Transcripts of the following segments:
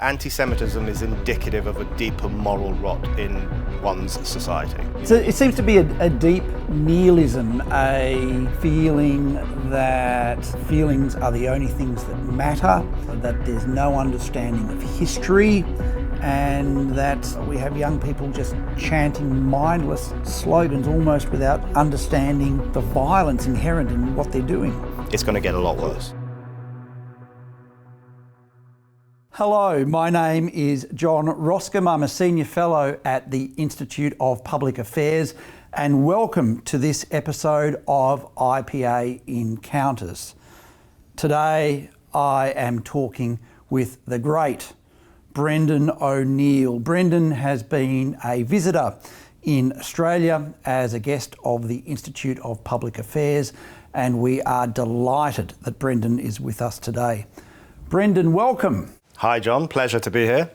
Anti-Semitism is indicative of a deeper moral rot in one's society. So it seems to be a deep nihilism, a feeling that feelings are the only things that matter, that there's no understanding of history, and that we have young people just chanting mindless slogans almost without understanding the violence inherent in what they're doing. It's going to get a lot worse. Hello, my name is John Roskam. I'm a Senior Fellow at the Institute of Public Affairs, and welcome to this episode of IPA Encounters. Today I am talking with the great Brendan O'Neill. Brendan has been a visitor in Australia as a guest of the Institute of Public Affairs, and we are delighted that Brendan is with us today. Brendan, welcome. Hi John, pleasure to be here.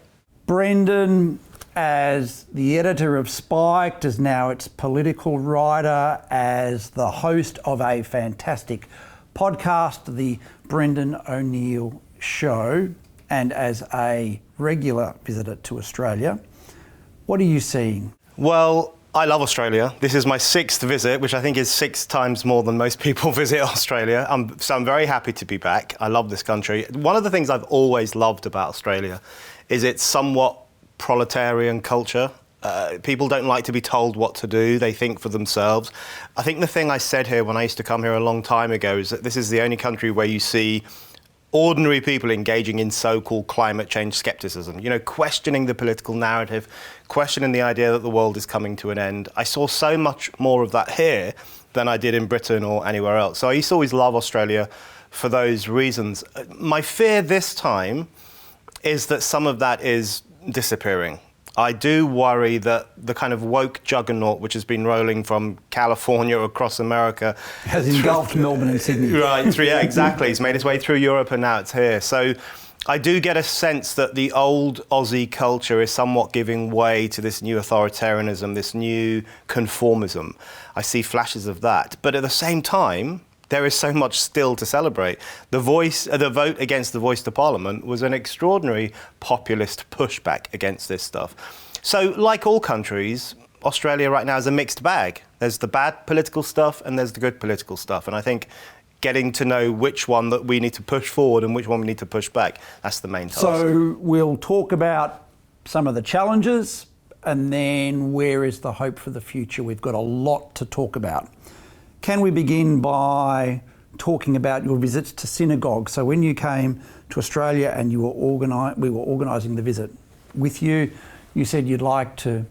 Brendan, as the editor of Spiked, as now its political writer, as the host of a fantastic podcast, The Brendan O'Neill Show, and as a regular visitor to Australia, what are you seeing? Well, I love Australia. This is my sixth visit, which I think is 6 times more than most people visit Australia. So I'm very happy to be back. I love this country. One of the things I've always loved about Australia is its somewhat proletarian culture. People don't like to be told what to do. They think for themselves. I think the thing I said here when I used to come here a long time ago is that this is the only country where you see ordinary people engaging in so-called climate change skepticism, questioning the political narrative, questioning the idea that the world is coming to an end. I saw so much more of that here than I did in Britain or anywhere else. So I used to always love Australia for those reasons. My fear this time is that some of that is disappearing. I do worry that the kind of woke juggernaut which has been rolling from California across America has engulfed Melbourne and Sydney. Right, yeah, exactly. It's made its way through Europe and now it's here. So I do get a sense that the old Aussie culture is somewhat giving way to this new authoritarianism, this new conformism. I see flashes of that. But at the same time, there is so much still to celebrate. The vote against the Voice to Parliament was an extraordinary populist pushback against this stuff. So, like all countries, Australia right now is a mixed bag. There's the bad political stuff and there's the good political stuff. And I think getting to know which one that we need to push forward and which one we need to push back, that's the main task. So we'll talk about some of the challenges and then where is the hope for the future. We've got a lot to talk about. Can we begin by talking about your visits to synagogues? So when you came to Australia and we were organising the visit with you, you said you'd like to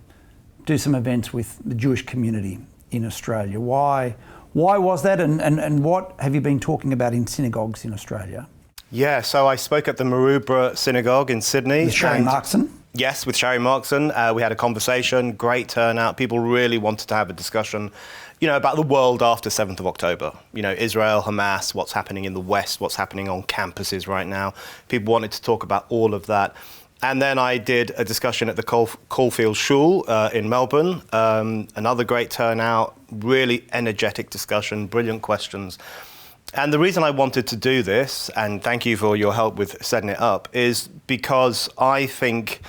do some events with the Jewish community in Australia. Why was that, and what have you been talking about in synagogues in Australia? Yeah, so I spoke at the Maroubra Synagogue in Sydney. With Sherry Markson? Yes, with Sherry Markson. We had a conversation, great turnout. People really wanted to have a discussion about the world after 7th of October. Israel, Hamas, what's happening in the West, what's happening on campuses right now. People wanted to talk about all of that. And then I did a discussion at the Caulfield Shul in Melbourne. Another great turnout, really energetic discussion, brilliant questions. And the reason I wanted to do this, and thank you for your help with setting it up, is because I think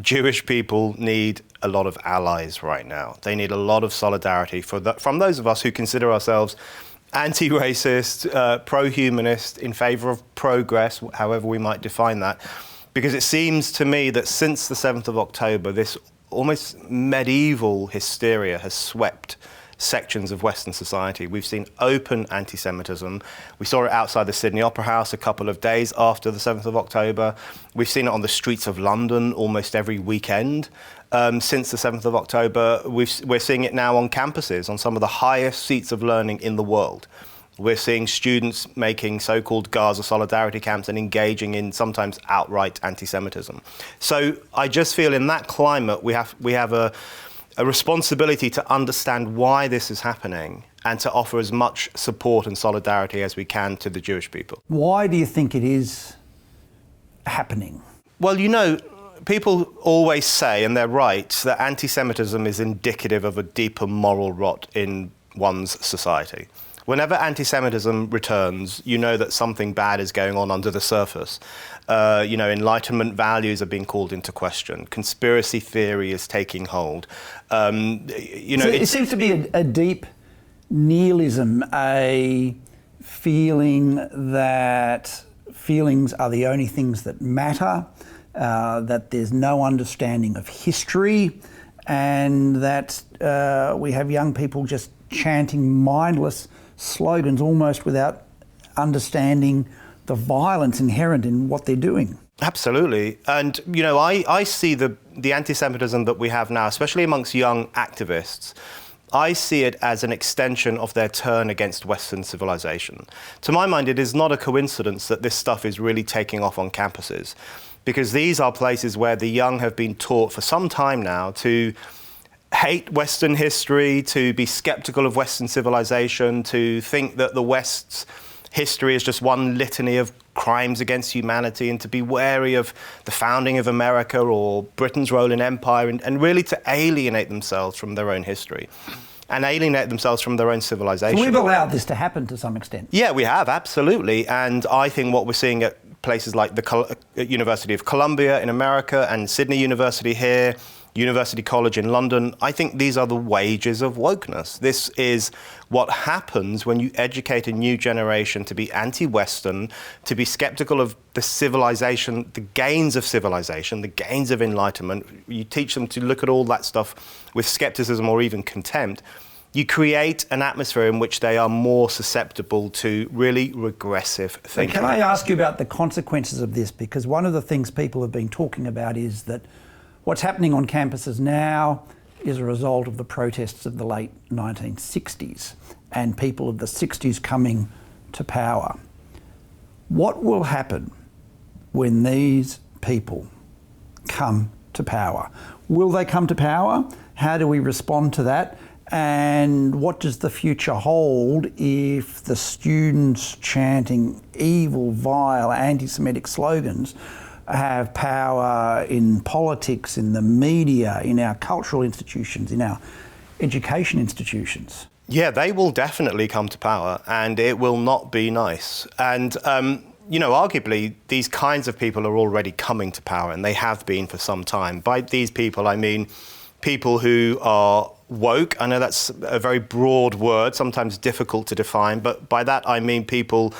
Jewish people need a lot of allies right now. They need a lot of solidarity from those of us who consider ourselves anti-racist, pro-humanist, in favour of progress, however we might define that. Because it seems to me that since the 7th of October, this almost medieval hysteria has swept sections of Western society. We've seen open anti-Semitism. We saw it outside the Sydney Opera House a couple of days after the 7th of October. We've seen it on the streets of London almost every weekend. Since the 7th of October, we're seeing it now on campuses, on some of the highest seats of learning in the world. We're seeing students making so-called Gaza solidarity camps and engaging in sometimes outright anti-Semitism. So I just feel in that climate we have a responsibility to understand why this is happening and to offer as much support and solidarity as we can to the Jewish people. Why do you think it is happening? Well, people always say, and they're right, that anti-Semitism is indicative of a deeper moral rot in one's society. Whenever anti-Semitism returns, you know that something bad is going on under the surface. Enlightenment values are being called into question. Conspiracy theory is taking hold. It seems to be a deep nihilism, a feeling that feelings are the only things that matter, that there's no understanding of history, and that we have young people just chanting mindless slogans almost without understanding the violence inherent in what they're doing. Absolutely. And, I see the anti-Semitism that we have now, especially amongst young activists, I see it as an extension of their turn against Western civilization. To my mind, it is not a coincidence that this stuff is really taking off on campuses, because these are places where the young have been taught for some time now to hate Western history, to be skeptical of Western civilization, to think that the West's history is just one litany of crimes against humanity, and to be wary of the founding of America or Britain's role in empire, and really to alienate themselves from their own history and alienate themselves from their own civilization. So we've allowed this to happen to some extent. Yeah, we have, absolutely. And I think what we're seeing at places like the University of Columbia in America and Sydney University here, University College in London, I think these are the wages of wokeness. This is what happens when you educate a new generation to be anti-Western, to be skeptical of the civilization, the gains of civilization, the gains of enlightenment. You teach them to look at all that stuff with skepticism or even contempt. You create an atmosphere in which they are more susceptible to really regressive thinking. Can I ask you about the consequences of this? Because one of the things people have been talking about is that what's happening on campuses now is a result of the protests of the late 1960s and people of the 60s coming to power. What will happen when these people come to power? Will they come to power? How do we respond to that? And what does the future hold if the students chanting evil, vile, anti-Semitic slogans have power in politics, in the media, in our cultural institutions, in our education institutions? Yeah, they will definitely come to power, and it will not be nice. And, arguably, these kinds of people are already coming to power, and they have been for some time. By these people, I mean people who are woke. I know that's a very broad word, sometimes difficult to define, but by that I mean people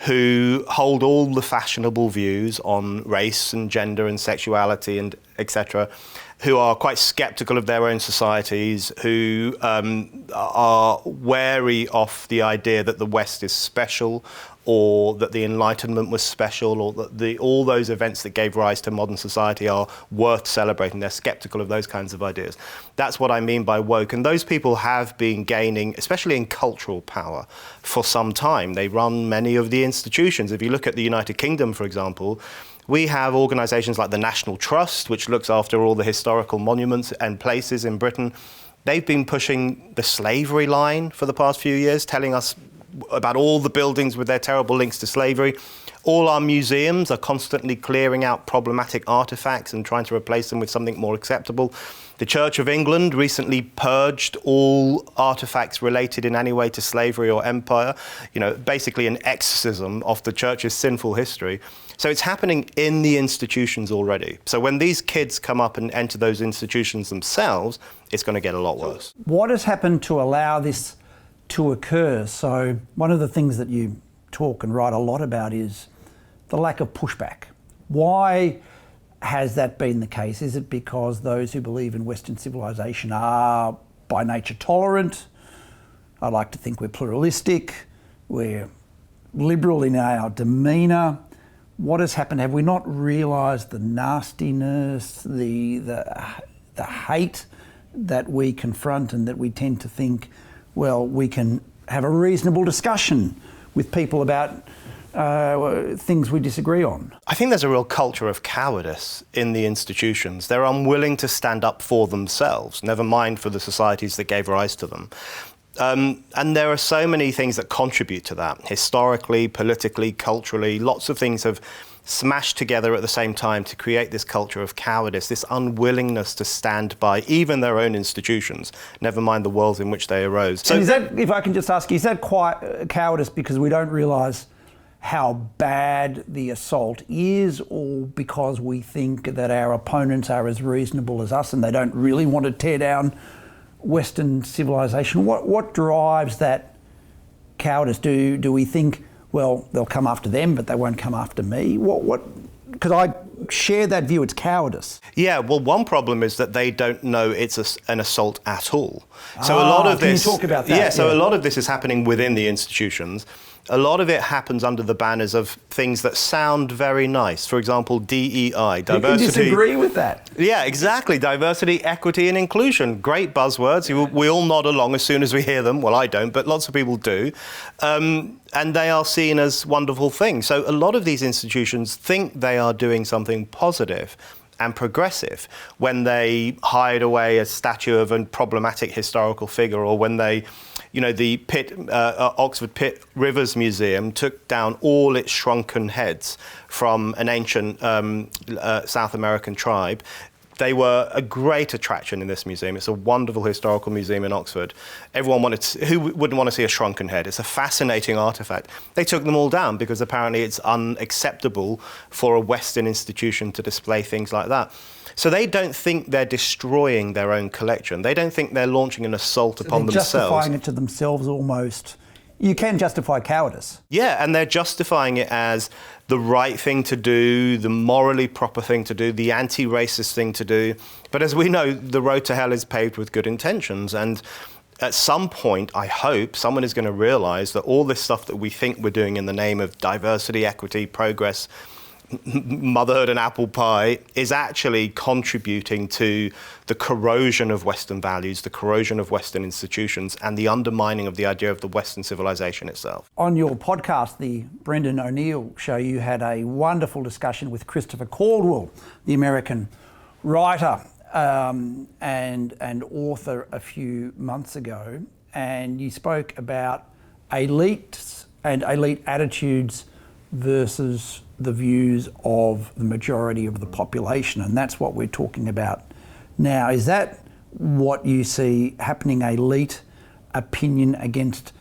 who hold all the fashionable views on race and gender and sexuality and etc., who are quite skeptical of their own societies, who are wary of the idea that the West is special, or that the Enlightenment was special, or that all those events that gave rise to modern society are worth celebrating. They're skeptical of those kinds of ideas. That's what I mean by woke. And those people have been gaining, especially in cultural power, for some time. They run many of the institutions. If you look at the United Kingdom, for example, we have organisations like the National Trust, which looks after all the historical monuments and places in Britain. They've been pushing the slavery line for the past few years, telling us about all the buildings with their terrible links to slavery. All our museums are constantly clearing out problematic artefacts and trying to replace them with something more acceptable. The Church of England recently purged all artefacts related in any way to slavery or empire, basically an exorcism of the church's sinful history. So it's happening in the institutions already. So when these kids come up and enter those institutions themselves, it's going to get a lot worse. What has happened to allow this to occur? So one of the things that you talk and write a lot about is the lack of pushback. Why has that been the case? Is it because those who believe in Western civilization are by nature tolerant? I like to think we're pluralistic, we're liberal in our demeanour. What has happened? Have we not realised the nastiness, the hate that we confront, and that we tend to think, well, we can have a reasonable discussion with people about things we disagree on? I think there's a real culture of cowardice in the institutions. They're unwilling to stand up for themselves, never mind for the societies that gave rise to them. And there are so many things that contribute to that, historically, politically, culturally. Lots of things have smashed together at the same time to create this culture of cowardice, this unwillingness to stand by even their own institutions, never mind the world in which they arose. So, and is that, if I can just ask you, is that quite cowardice because we don't realise how bad the assault is, or because we think that our opponents are as reasonable as us and they don't really want to tear down Western civilization? What drives that cowardice? Do we think, well, they'll come after them, but they won't come after me? Because I share that view, it's cowardice. Yeah, well, one problem is that they don't know it's an assault at all. So a lot of this... Can you talk about that? Yeah, so a lot of this is happening within the institutions. A lot of it happens under the banners of things that sound very nice. For example, DEI, diversity. You disagree with that? Yeah, exactly. Diversity, equity, and inclusion. Great buzzwords. We all nod along as soon as we hear them. Well, I don't, but lots of people do. And they are seen as wonderful things. So a lot of these institutions think they are doing something positive and progressive when they hide away a statue of a problematic historical figure, or when they, the Oxford Pitt Rivers Museum took down all its shrunken heads from an ancient South American tribe. They were a great attraction in this museum. It's a wonderful historical museum in Oxford. Everyone who wouldn't want to see a shrunken head? It's a fascinating artifact. They took them all down because apparently it's unacceptable for a Western institution to display things like that. So they don't think they're destroying their own collection. They don't think they're launching an assault upon themselves. Justifying it to themselves almost. You can justify cowardice. Yeah, and they're justifying it as the right thing to do, the morally proper thing to do, the anti-racist thing to do. But as we know, the road to hell is paved with good intentions. And at some point, I hope, someone is going to realise that all this stuff that we think we're doing in the name of diversity, equity, progress, motherhood and apple pie is actually contributing to the corrosion of Western values, the corrosion of Western institutions, and the undermining of the idea of the Western civilization itself. On your podcast, the Brendan O'Neill Show, you had a wonderful discussion with Christopher Caldwell, the American writer and author, a few months ago, and you spoke about elites and elite attitudes versus the views of the majority of the population, and that's what we're talking about now. Is that what you see happening, elite opinion against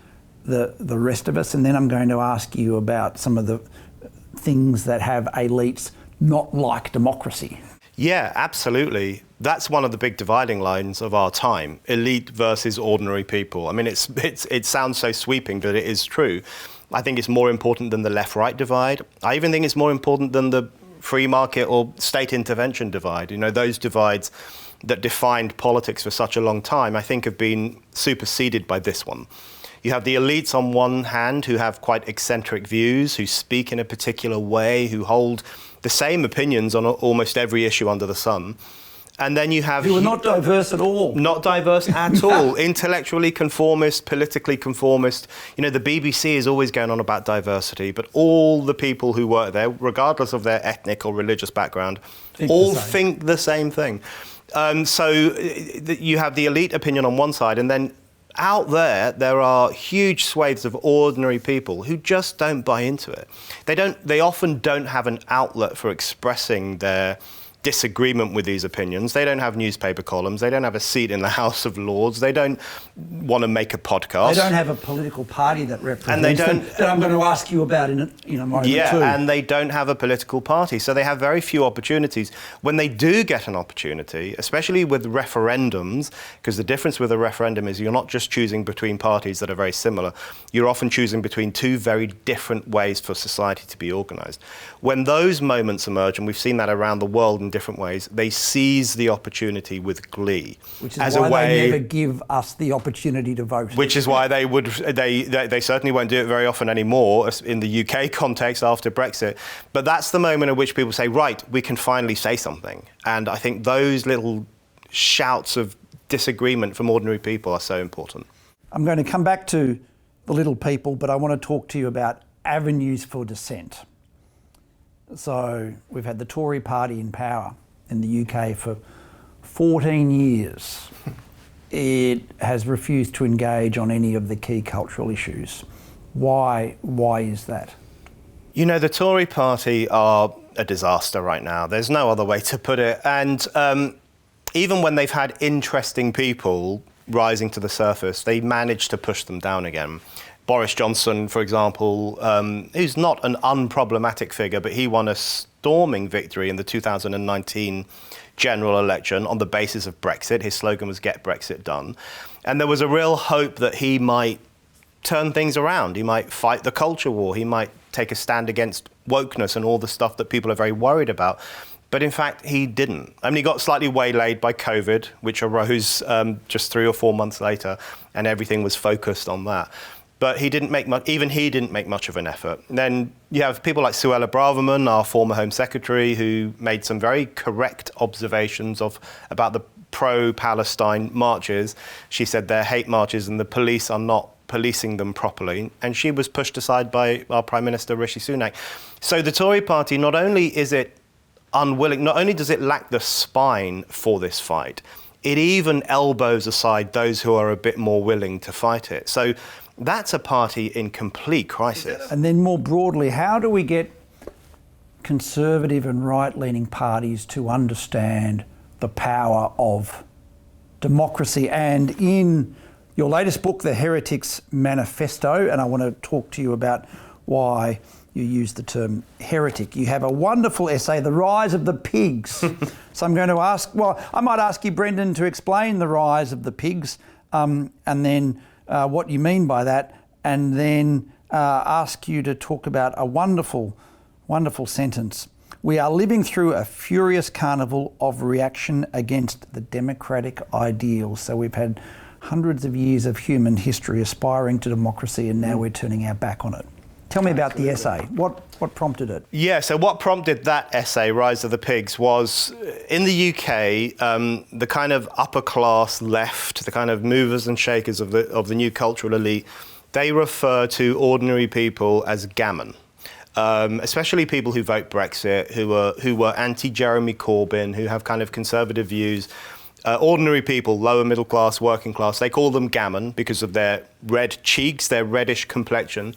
the rest of us? And then I'm going to ask you about some of the things that have elites not like democracy. Yeah, absolutely. That's one of the big dividing lines of our time, elite versus ordinary people. I mean, it sounds so sweeping, but it is true. I think it's more important than the left-right divide. I even think it's more important than the free market or state intervention divide. Those divides that defined politics for such a long time, I think have been superseded by this one. You have the elites on one hand who have quite eccentric views, who speak in a particular way, who hold the same opinions on almost every issue under the sun. And then you have... Who are not diverse at all. Not diverse at all. Intellectually conformist, politically conformist. The BBC is always going on about diversity, but all the people who work there, regardless of their ethnic or religious background, think the same thing. So you have the elite opinion on one side, and then out there are huge swathes of ordinary people who just don't buy into it. They often don't have an outlet for expressing their disagreement with these opinions. They don't have newspaper columns. They don't have a seat in the House of Lords. They don't want to make a podcast. They don't have a political party that represents and they don't, them, that I'm going to ask you about in a moment too. Yeah, and they don't have a political party. So they have very few opportunities. When they do get an opportunity, especially with referendums, because the difference with a referendum is you're not just choosing between parties that are very similar. You're often choosing between two very different ways for society to be organised. When those moments emerge, and we've seen that around the world in different ways, they seize the opportunity with glee. Which is why they never give us the opportunity to vote. Which is why they certainly won't do it very often anymore in the UK context after Brexit. But that's the moment at which people say, right, we can finally say something. And I think those little shouts of disagreement from ordinary people are so important. I'm going to come back to the little people, but I want to talk to you about avenues for dissent. So we've had the Tory party in power in the UK for 14 years. it has refused to engage on any of the key cultural issues. Why is that? You know, the Tory party are a disaster right now. There's no other way to put it. And even when they've had interesting people rising to the surface, they managed to push them down again. Boris Johnson, for example, who's not an unproblematic figure, but he won a storming victory in the 2019 general election on the basis of Brexit. His slogan was "Get Brexit Done." And there was a real hope that he might turn things around. He might fight the culture war. He might take a stand against wokeness and all the stuff that people are very worried about. But in fact, he didn't. I mean, he got slightly waylaid by COVID, which arose just 3 or 4 months later, and everything was focused on that. But he didn't make much, even he didn't make much of an effort. And then you have people like Suella Braverman, our former Home Secretary, who made some very correct observations about the pro-Palestine marches. She said they're hate marches and the police are not policing them properly, and she was pushed aside by our Prime Minister Rishi Sunak. So the Tory party, not only is it unwilling, not only does it lack the spine for this fight, it even elbows aside those who are a bit more willing to fight it. So that's a party in complete crisis. And then more broadly, how do we get conservative and right-leaning parties to understand the power of democracy? And in your latest book, The Heretic's Manifesto, and I want to talk to you about why you use the term heretic. You have a wonderful essay, The Rise of the Pigs. So I'm going to I might ask you, Brendan, to explain the rise of the pigs, and then what you mean by that, and then ask you to talk about a wonderful, wonderful sentence. We are living through a furious carnival of reaction against the democratic ideals. So we've had hundreds of years of human history aspiring to democracy, and now we're turning our back on it. Tell me about the essay. What prompted it? Yeah, so what prompted that essay, Rise of the Pigs, was in the UK, the kind of upper class left, the kind of movers and shakers of the new cultural elite, they refer to ordinary people as gammon. Especially people who vote Brexit, who were anti-Jeremy Corbyn, who have kind of conservative views. Ordinary people, lower middle class, working class, they call them gammon because of their red cheeks, their reddish complexion.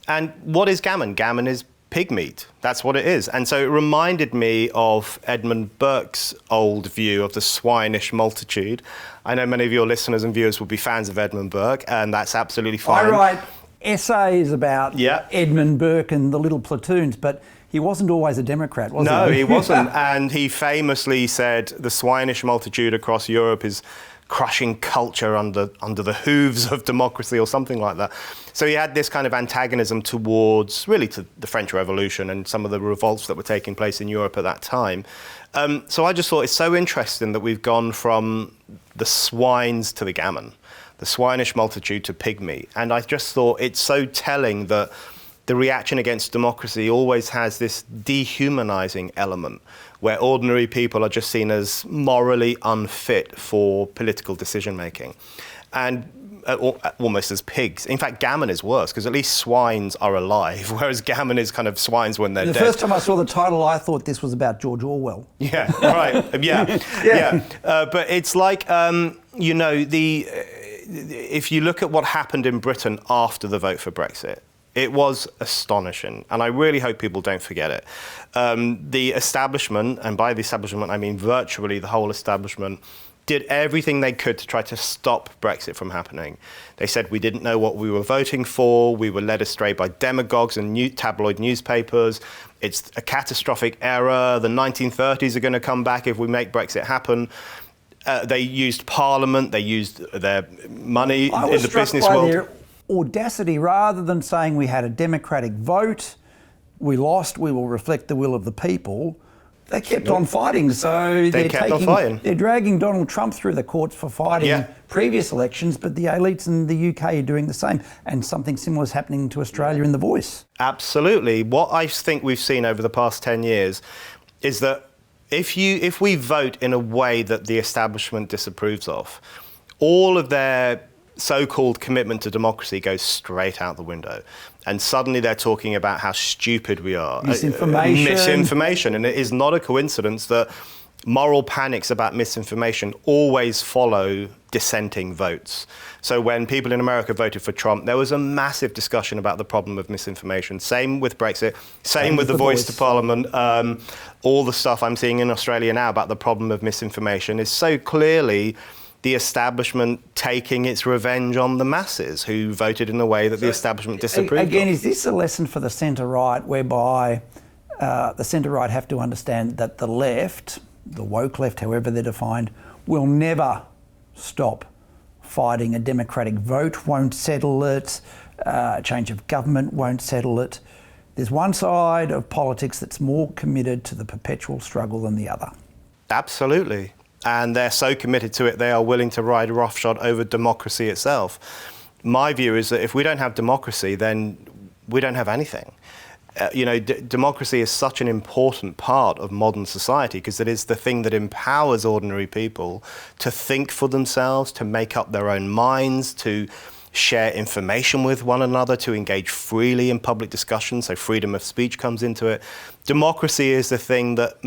And what is gammon? Gammon is pig meat. That's what it is. And so it reminded me of Edmund Burke's old view of the swinish multitude. I know many of your listeners and viewers will be fans of Edmund Burke, and that's absolutely fine. I write essays about Edmund Burke and the little platoons, but he wasn't always a Democrat, was he? No, he wasn't. And he famously said the swinish multitude across Europe is crushing culture under the hooves of democracy or something like that. So he had this kind of antagonism towards really to the French Revolution and some of the revolts that were taking place in Europe at that time. So I just thought it's so interesting that we've gone from the swines to the gammon, the swinish multitude to pig meat. And I just thought it's so telling that the reaction against democracy always has this dehumanizing element where ordinary people are just seen as morally unfit for political decision-making. And almost as pigs. In fact, gammon is worse because at least swines are alive, whereas gammon is kind of swines when they're dead. The first time I saw the title, I thought this was about George Orwell. Yeah, right. Yeah. But it's like, you know, if you look at what happened in Britain after the vote for Brexit, it was astonishing, and I really hope people don't forget it. The establishment, and by the establishment I mean virtually the whole establishment, did everything they could to try to stop Brexit from happening. They said we didn't know what we were voting for, we were led astray by demagogues and tabloid newspapers, it's a catastrophic error, the 1930s are going to come back if we make Brexit happen. They used Parliament, they used their money in the business world. Their audacity, rather than saying we had a democratic vote, we lost, we will reflect the will of the people, they kept on fighting. So they're dragging Donald Trump through the courts for fighting previous elections, but the elites in the UK are doing the same. And something similar is happening to Australia in The Voice. Absolutely. What I think we've seen over the past 10 years is that if we vote in a way that the establishment disapproves of, all of their so-called commitment to democracy goes straight out the window. And suddenly they're talking about how stupid we are. Misinformation. Misinformation. And it is not a coincidence that moral panics about misinformation always follow dissenting votes. So when people in America voted for Trump, there was a massive discussion about the problem of misinformation. Same with Brexit, same with the voice to Parliament. All the stuff I'm seeing in Australia now about the problem of misinformation is so clearly the establishment taking its revenge on the masses who voted in a way that the establishment disapproved Again, of. is this a lesson for the centre-right whereby the centre-right have to understand that the left, the woke left, however they're defined, will never stop fighting? A democratic vote won't settle it, a change of government won't settle it. There's one side of politics that's more committed to the perpetual struggle than the other. Absolutely. And they're so committed to it, they are willing to ride roughshod over democracy itself. My view is that if we don't have democracy, then we don't have anything. Democracy is such an important part of modern society because it is the thing that empowers ordinary people to think for themselves, to make up their own minds, to share information with one another, to engage freely in public discussion, so freedom of speech comes into it. Democracy is the thing that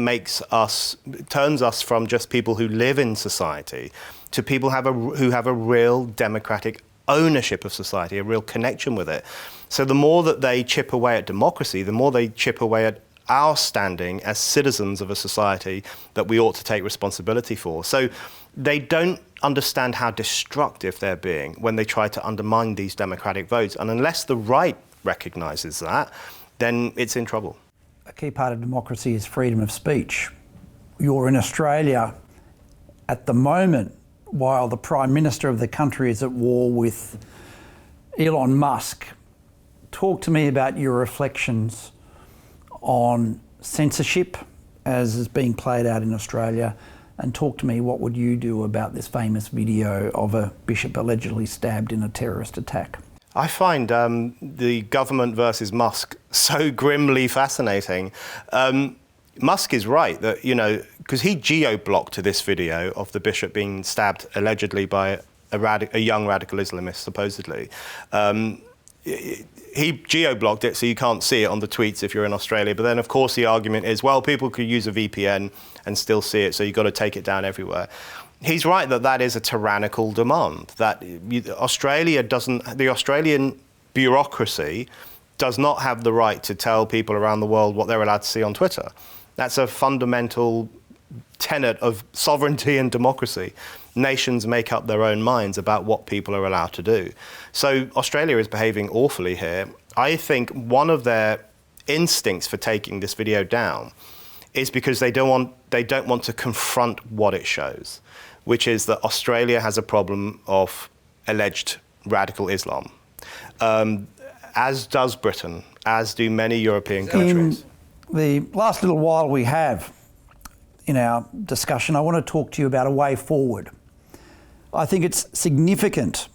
turns us from just people who live in society to people who have a real democratic ownership of society, a real connection with it. So the more that they chip away at democracy, the more they chip away at our standing as citizens of a society that we ought to take responsibility for. So they don't understand how destructive they're being when they try to undermine these democratic votes. And unless the right recognises that, then it's in trouble. A key part of democracy is freedom of speech. You're in Australia at the moment while the Prime Minister of the country is at war with Elon Musk. Talk to me about your reflections on censorship as is being played out in Australia, and talk to me what would you do about this famous video of a bishop allegedly stabbed in a terrorist attack. I find the government versus Musk so grimly fascinating. Musk is right that, because he geo-blocked this video of the bishop being stabbed allegedly by a young radical Islamist, supposedly. He geo-blocked it so you can't see it on the tweets if you're in Australia. But then, of course, the argument is, well, people could use a VPN and still see it, so you've got to take it down everywhere. He's right that that is a tyrannical demand, that the Australian bureaucracy does not have the right to tell people around the world what they're allowed to see on Twitter. That's a fundamental tenet of sovereignty and democracy. Nations make up their own minds about what people are allowed to do. So Australia is behaving awfully here. I think one of their instincts for taking this video down is because they don't want to confront what it shows, which is that Australia has a problem of alleged radical Islam, as does Britain, as do many European countries. In the last little while we have in our discussion, I want to talk to you about a way forward. I think it's significant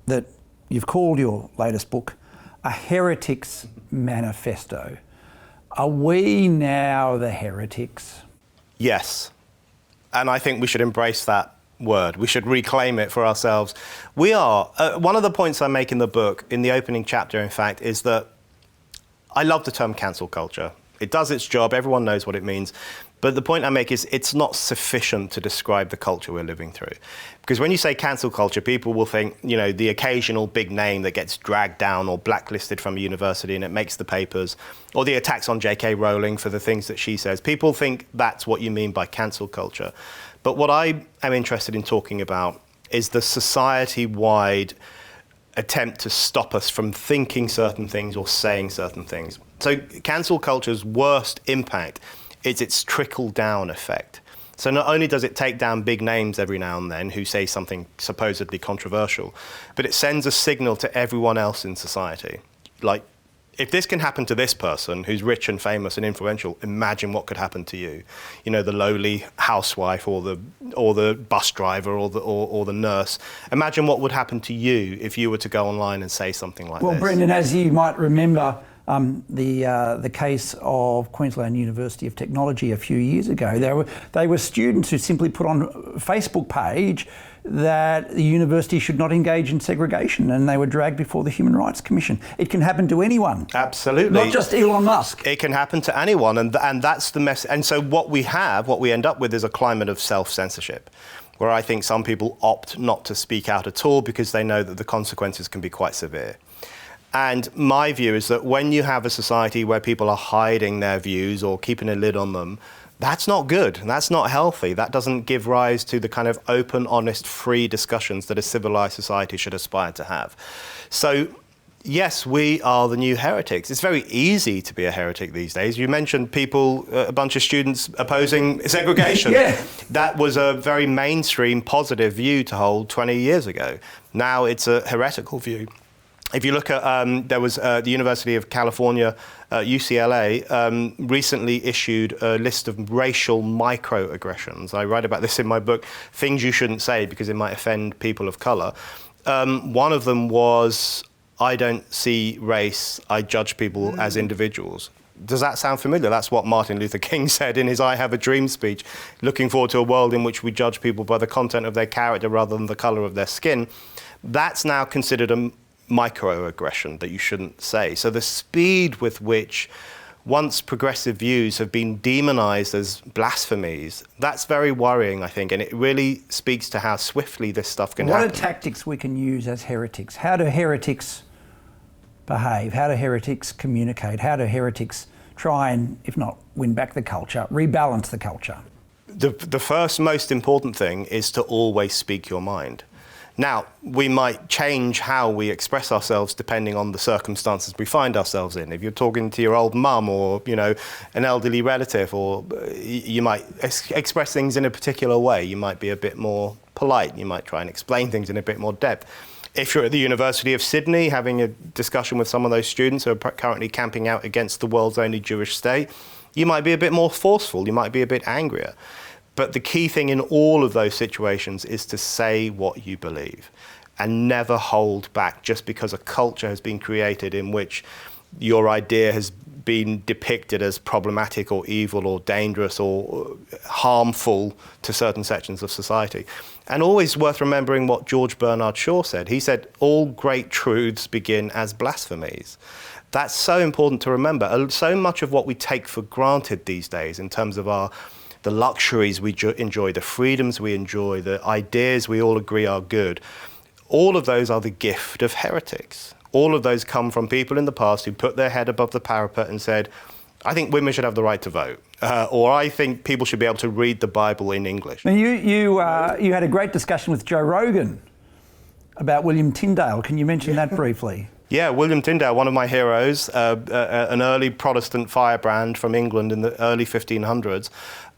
that you've called your latest book a Heretic's Manifesto. Are we now the heretics? Yes. And I think we should embrace that word. We should reclaim it for ourselves. We are. One of the points I make in the book, in the opening chapter, in fact, is that I love the term cancel culture. It does its job. Everyone knows what it means. But the point I make is it's not sufficient to describe the culture we're living through. Because when you say cancel culture, people will think, the occasional big name that gets dragged down or blacklisted from a university and it makes the papers, or the attacks on J.K. Rowling for the things that she says. People think that's what you mean by cancel culture. But what I am interested in talking about is the society-wide attempt to stop us from thinking certain things or saying certain things. So cancel culture's worst impact is its trickle-down effect. So not only does it take down big names every now and then who say something supposedly controversial, but it sends a signal to everyone else in society. Like, if this can happen to this person who's rich and famous and influential, imagine what could happen to you. The lowly housewife or the bus driver or the nurse. Imagine what would happen to you if you were to go online and say something like this. Well, Brendan, as you might remember, the case of Queensland University of Technology a few years ago. They were students who simply put on a Facebook page that the university should not engage in segregation, and they were dragged before the Human Rights Commission. It can happen to anyone. Absolutely. Not just Elon Musk. It can happen to anyone, and that's the mess. And so what we end up with is a climate of self-censorship, where I think some people opt not to speak out at all because they know that the consequences can be quite severe. And my view is that when you have a society where people are hiding their views or keeping a lid on them, that's not good, and that's not healthy. That doesn't give rise to the kind of open, honest, free discussions that a civilized society should aspire to have. So, yes, we are the new heretics. It's very easy to be a heretic these days. You mentioned people, a bunch of students opposing segregation. Yeah. That was a very mainstream, positive view to hold 20 years ago. Now it's a heretical view. If you look at, there was the University of California, UCLA, recently issued a list of racial microaggressions. I write about this in my book, Things You Shouldn't Say Because It Might Offend People of Color. One of them was, I don't see race, I judge people as individuals. Does that sound familiar? That's what Martin Luther King said in his I Have a Dream speech, looking forward to a world in which we judge people by the content of their character rather than the color of their skin. That's now considered a microaggression that you shouldn't say. So the speed with which once progressive views have been demonized as blasphemies, that's very worrying, I think, and it really speaks to how swiftly this stuff can happen. What are tactics we can use as heretics? How do heretics behave? How do heretics communicate? How do heretics try and, if not win back the culture, rebalance the culture? The first most important thing is to always speak your mind. Now, we might change how we express ourselves depending on the circumstances we find ourselves in. If you're talking to your old mum or, an elderly relative, or you might express things in a particular way, you might be a bit more polite, you might try and explain things in a bit more depth. If you're at the University of Sydney having a discussion with some of those students who are currently camping out against the world's only Jewish state, you might be a bit more forceful, you might be a bit angrier. But the key thing in all of those situations is to say what you believe and never hold back just because a culture has been created in which your idea has been depicted as problematic or evil or dangerous or harmful to certain sections of society. And always worth remembering what George Bernard Shaw said. He said, all great truths begin as blasphemies. That's so important to remember. So much of what we take for granted these days in terms of the luxuries we enjoy, the freedoms we enjoy, the ideas we all agree are good, all of those are the gift of heretics. All of those come from people in the past who put their head above the parapet and said, I think women should have the right to vote, or I think people should be able to read the Bible in English. Now you had a great discussion with Joe Rogan about William Tyndale. Can you mention that briefly? Yeah, William Tyndale, one of my heroes, an early Protestant firebrand from England in the early 1500s.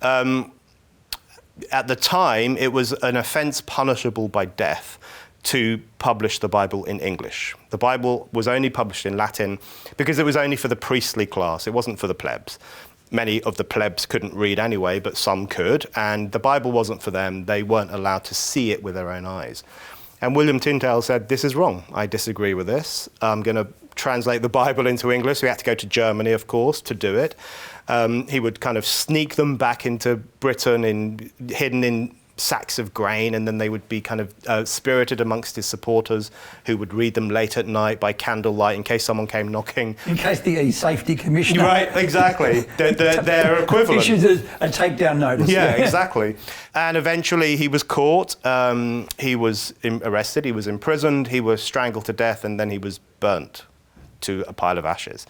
At the time, it was an offence punishable by death to publish the Bible in English. The Bible was only published in Latin because it was only for the priestly class. It wasn't for the plebs. Many of the plebs couldn't read anyway, but some could, and the Bible wasn't for them. They weren't allowed to see it with their own eyes. And William Tyndale said, this is wrong. I disagree with this. I'm going to translate the Bible into English. We had to go to Germany, of course, to do it. He would kind of sneak them back into Britain, hidden in sacks of grain, and then they would be kind of spirited amongst his supporters who would read them late at night by candlelight in case someone came knocking. In case the Safety Commissioner... Right, exactly. Their equivalent. Issues a takedown notice. Yeah, exactly. And eventually he was caught, he was arrested, he was imprisoned, he was strangled to death, and then he was burnt to a pile of ashes.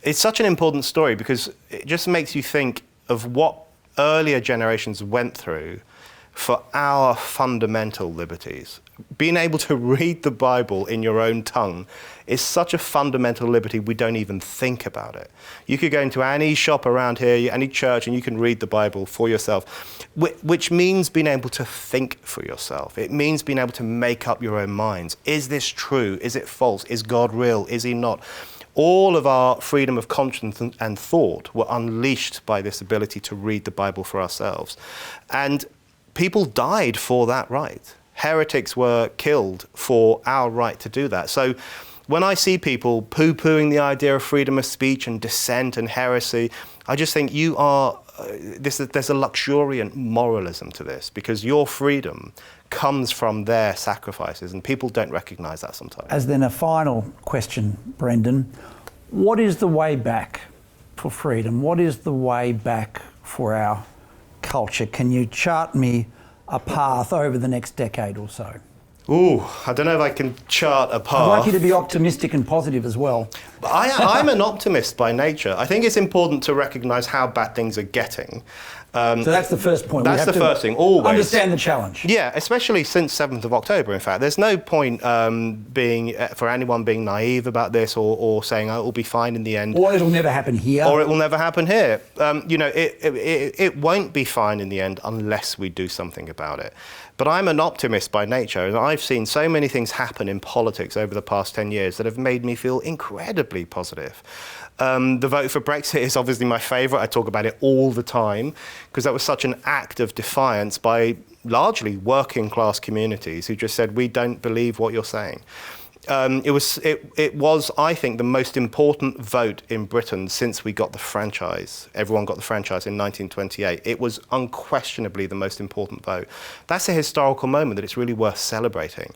It's such an important story because it just makes you think of what earlier generations went through for our fundamental liberties. Being able to read the Bible in your own tongue is such a fundamental liberty we don't even think about it. You could go into any shop around here, any church, and you can read the Bible for yourself, which means being able to think for yourself. It means being able to make up your own minds. Is this true? Is it false? Is God real? Is he not? All of our freedom of conscience and thought were unleashed by this ability to read the Bible for ourselves. And people died for that right. Heretics were killed for our right to do that. So When I see people poo-pooing the idea of freedom of speech and dissent and heresy, I just think there's a luxuriant moralism to this, because your freedom comes from their sacrifices, and people don't recognise that sometimes. As then a final question, Brendan, what is the way back for freedom? What is the way back for our culture? Can you chart me a path over the next decade or so? Ooh, I don't know if I can chart a path. I'd like you to be optimistic and positive as well. I'm an optimist by nature. I think it's important to recognise how bad things are getting. So that's the first point. That's the first thing, always. Understand the challenge. Yeah, especially since 7th of October, in fact. There's no point for anyone being naive about this or saying, oh, it will be fine in the end. Or it'll never happen here. Or it will never happen here. It won't be fine in the end unless we do something about it. But I'm an optimist by nature, and I've seen so many things happen in politics over the past 10 years that have made me feel incredibly positive. The vote for Brexit is obviously my favourite. I talk about it all the time because that was such an act of defiance by largely working class communities who just said, we don't believe what you're saying. It was, I think, the most important vote in Britain since we got the franchise. Everyone got the franchise in 1928. It was unquestionably the most important vote. That's a historical moment that it's really worth celebrating.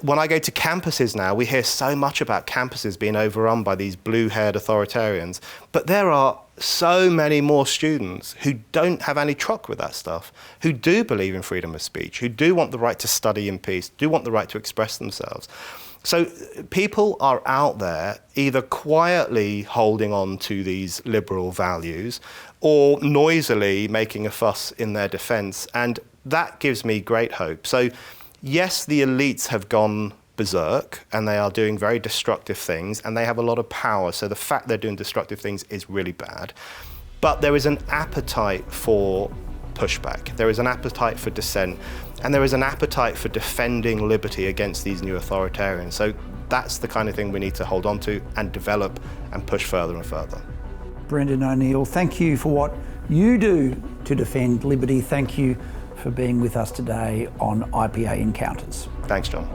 When I go to campuses now, we hear so much about campuses being overrun by these blue-haired authoritarians, but there are so many more students who don't have any truck with that stuff, who do believe in freedom of speech, who do want the right to study in peace, do want the right to express themselves. So people are out there either quietly holding on to these liberal values or noisily making a fuss in their defence, and that gives me great hope. So yes, the elites have gone berserk and they are doing very destructive things and they have a lot of power, so the fact they're doing destructive things is really bad. But there is an appetite for pushback, there is an appetite for dissent, and there is an appetite for defending liberty against these new authoritarians. So that's the kind of thing we need to hold on to and develop and push further and further. Brendan O'Neill, thank you for what you do to defend liberty. Thank you for being with us today on IPA Encounters. Thanks, John.